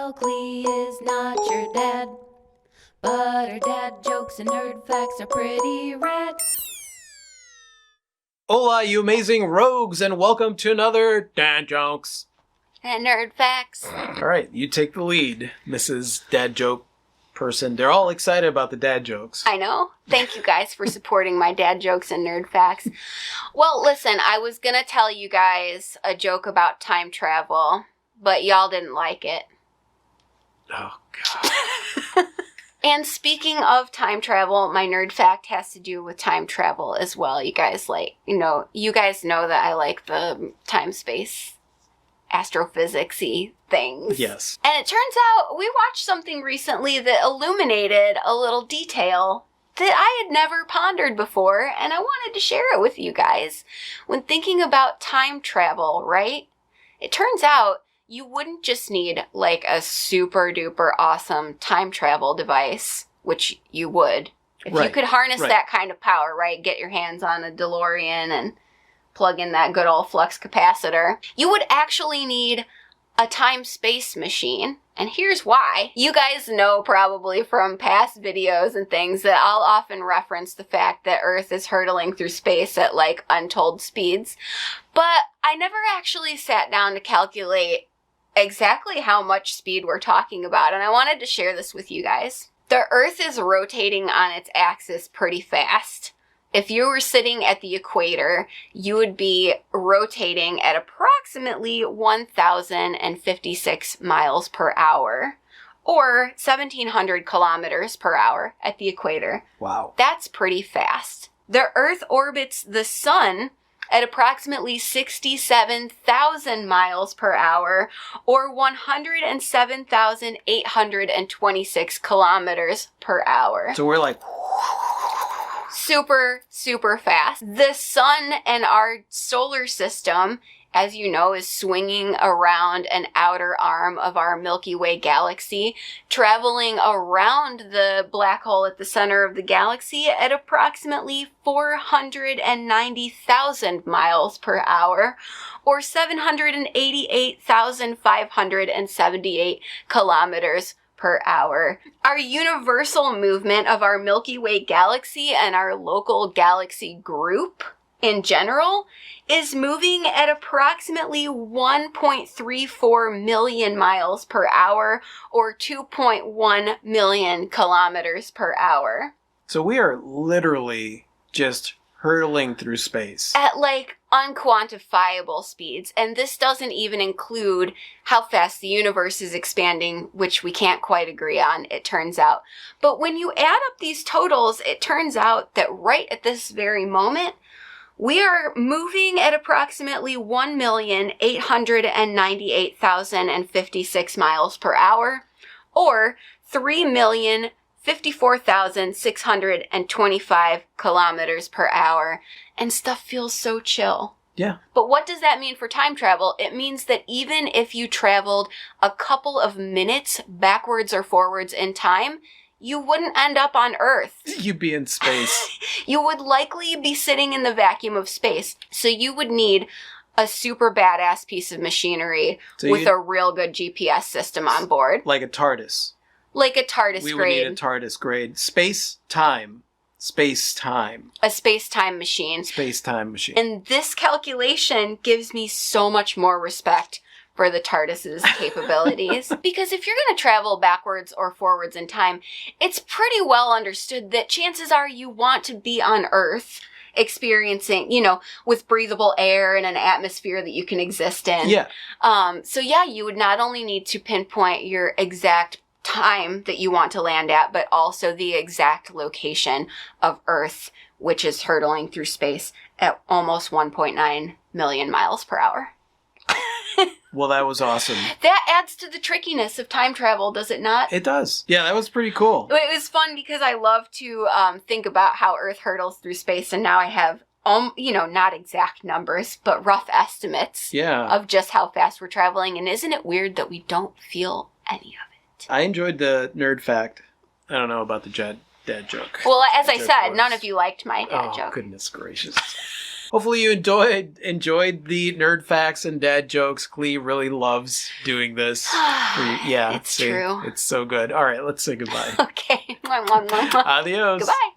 Kelly is not your dad, but her dad jokes and nerd facts are pretty rad. Hola, you amazing rogues, and welcome to another Dad Jokes. And nerd facts. All right, you take the lead, Mrs. Dad Joke person. They're all excited about the dad jokes. I know. Thank you guys for supporting my dad jokes and nerd facts. Well, listen, I was going to tell you guys a joke about time travel, but y'all didn't like it. Oh, God. And speaking of time travel, my nerd fact has to do with time travel as well. You guys you guys know that I like the time-space astrophysics-y things. Yes. And it turns out we watched something recently that illuminated a little detail that I had never pondered before, and I wanted to share it with you guys. When thinking about time travel, right? It turns out you wouldn't just need like a super duper awesome time travel device, which you would. If you could harness that kind of power, right? Get your hands on a DeLorean and plug in that good old flux capacitor. You would actually need a time-space machine. And here's why. You guys know probably from past videos and things that I'll often reference the fact that Earth is hurtling through space at like untold speeds. But I never actually sat down to calculate exactly how much speed we're talking about. And I wanted to share this with you guys. The Earth is rotating on its axis pretty fast. If you were sitting at the equator, you would be rotating at approximately 1,056 miles per hour, or 1,700 kilometers per hour at the equator. Wow. That's pretty fast. The Earth orbits the sun at approximately 67,000 miles per hour, or 107,826 kilometers per hour. So we're like... Super, super fast. The sun and our solar system, as you know, is swinging around an outer arm of our Milky Way galaxy, traveling around the black hole at the center of the galaxy at approximately 490,000 miles per hour, or 788,578 kilometers per hour. Our universal movement of our Milky Way galaxy and our local galaxy group in general is moving at approximately 1.34 million miles per hour, or 2.1 million kilometers per hour. So we are literally just hurtling through space. At like unquantifiable speeds. And this doesn't even include how fast the universe is expanding, which we can't quite agree on, it turns out. But when you add up these totals, it turns out that right at this very moment, we are moving at approximately 1,898,056 miles per hour, or 3,054,625 kilometers per hour, and stuff feels so chill. Yeah. But what does that mean for time travel? It means that even if you traveled a couple of minutes backwards or forwards in time, you wouldn't end up on Earth. You'd be in space. You would likely be sitting in the vacuum of space. So you would need a super badass piece of machinery with a real good GPS system on board. Like a TARDIS. Like a TARDIS grade. We would need a TARDIS grade. Space-time. Space-time. A space-time machine. Space-time machine. And this calculation gives me so much more respect for the TARDIS's capabilities. Because if you're going to travel backwards or forwards in time, it's pretty well understood that chances are you want to be on Earth experiencing, with breathable air and an atmosphere that you can exist in. Yeah. So yeah, you would not only need to pinpoint your exact time that you want to land at, but also the exact location of Earth, which is hurtling through space at almost 1.9 million miles per hour. Well, that was awesome. That adds to the trickiness of time travel, does it not? It does. Yeah, that was pretty cool. It was fun because I love to think about how Earth hurtles through space, and now I have, not exact numbers, but rough estimates of just how fast we're traveling. And isn't it weird that we don't feel any of it? I enjoyed the nerd fact. I don't know about the dad joke. Well, as I said, none of you liked my dad joke. Oh, goodness gracious. hopefully you enjoyed the nerd facts and dad jokes. Glee really loves doing this. Yeah, It's true. It's so good. All right, let's say goodbye. Okay. Adios. Goodbye.